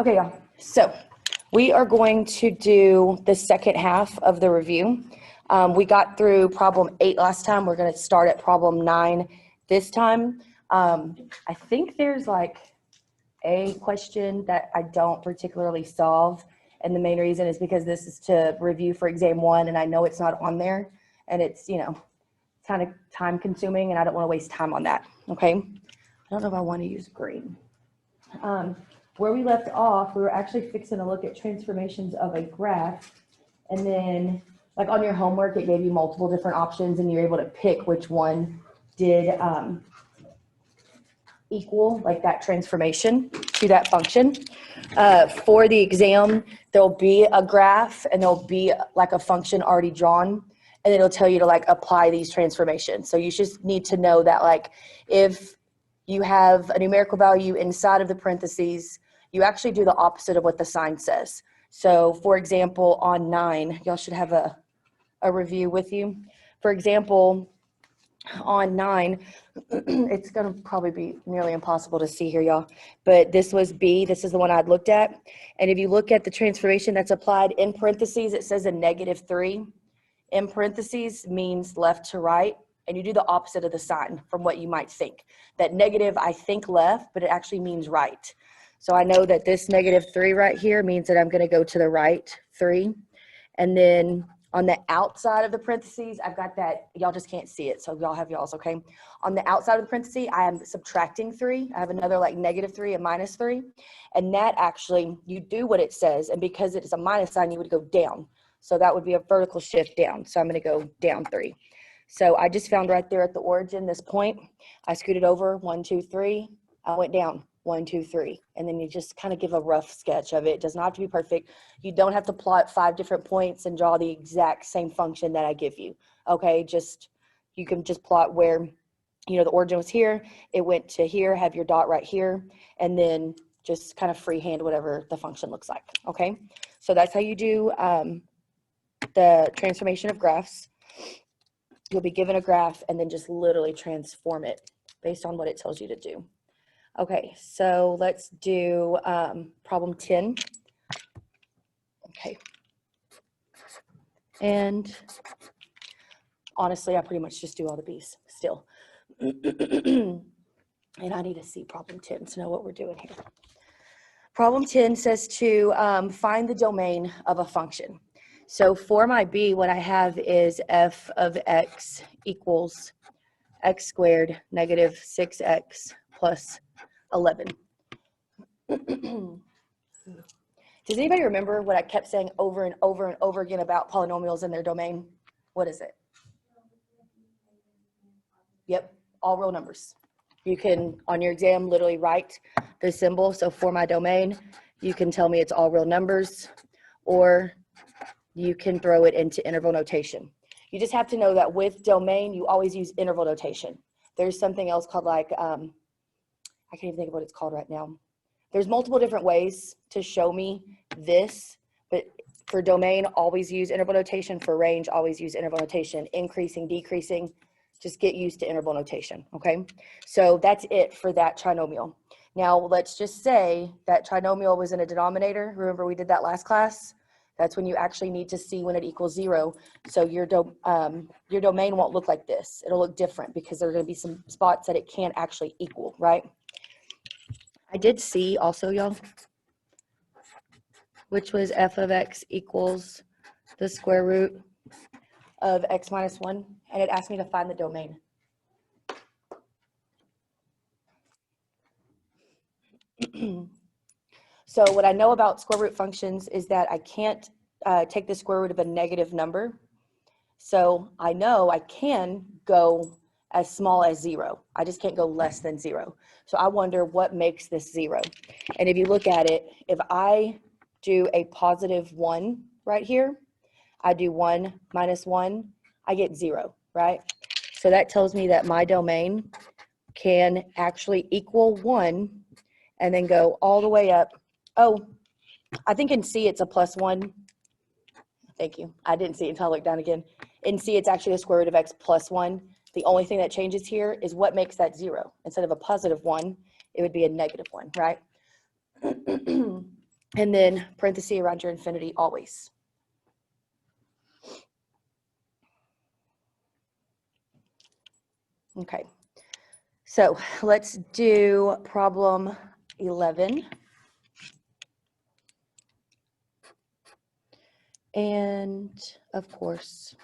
Okay, y'all. So we are going to do the second half of the review. We got through problem 8 last time. We're going to start at problem 9 this time. I think there's like a question that I don't particularly solve. And the main reason is because this is to review for exam 1, and I know it's not on there. And it's, kind of time consuming, and I don't want to waste time on that. Okay. I don't know if I want to use green. Where we left off, we were actually fixing to look at transformations of a graph, and then like on your homework, it gave you multiple different options, and you're able to pick which one did equal like that transformation to that function. For the exam, there'll be a graph and there'll be like a function already drawn, and it'll tell you to like apply these transformations. So you just need to know that like if you have a numerical value inside of the parentheses, you actually do the opposite of what the sign says. So for example, on 9, y'all should have a review with you. For example, on 9, it's going to probably be nearly impossible to see here, y'all. But this was B. This is the one I'd looked at. And if you look at the transformation that's applied in parentheses, it says a -3. In parentheses means left to right. And you do the opposite of the sign from what you might think. That negative, I think left, but it actually means right. So I know that this -3 right here means that I'm going to go to the right 3. And then on the outside of the parentheses, I've got that, y'all just can't see it, so y'all have y'all's, okay? On the outside of the parentheses, I am subtracting 3. I have another like -3 and -3. And that actually, you do what it says, and because it is a minus sign, you would go down. So that would be a vertical shift down. So I'm going to go down 3. So I just found right there at the origin, this point, I scooted over 1, 2, 3. I went down 1, 2, 3. And then you just kind of give a rough sketch of it. It does not have to be perfect. You don't have to plot 5 different points and draw the exact same function that I give you. Okay, you can just plot where, the origin was here, it went to here, have your dot right here, and then just kind of freehand whatever the function looks like. Okay, so that's how you do the transformation of graphs. You'll be given a graph and then just literally transform it based on what it tells you to do. Okay, so let's do problem 10. Okay. And honestly, I pretty much just do all the B's still. And I need to see problem 10 to know what we're doing here. Problem 10 says to find the domain of a function. So for my B, what I have is f of x equals x squared negative 6x plus 11. Does anybody remember what I kept saying over and over and over again about polynomials and their domain? What is it? Yep, all real numbers. You can, on your exam, literally write the symbol. So for my domain, you can tell me it's all real numbers, or you can throw it into interval notation. You just have to know that with domain, you always use interval notation. There's something else called like, I can't even think of what it's called right now. There's multiple different ways to show me this, but for domain, always use interval notation. For range, always use interval notation. Increasing, decreasing, just get used to interval notation, okay? So that's it for that trinomial. Now, let's just say that trinomial was in a denominator. Remember we did that last class? That's when you actually need to see when it equals 0. So your domain won't look like this. It'll look different because there are going to be some spots that it can't actually equal, right? I did see also, y'all, which was f of x equals the square root of x minus 1, and it asked me to find the domain. So what I know about square root functions is that I can't take the square root of a negative number. So I know I can go as small as 0. I just can't go less than 0. So I wonder what makes this 0. And if you look at it, if I do a positive 1 right here, I do 1 minus 1, I get 0, right? So that tells me that my domain can actually equal 1 and then go all the way up. Oh, I think in C it's a plus 1. Thank you. I didn't see it until I looked down again. In C it's actually the square root of x plus 1. The only thing that changes here is what makes that 0. Instead of a positive 1, it would be a negative 1, right? and then parenthesis around your infinity always. Okay, so let's do problem 11. And of course,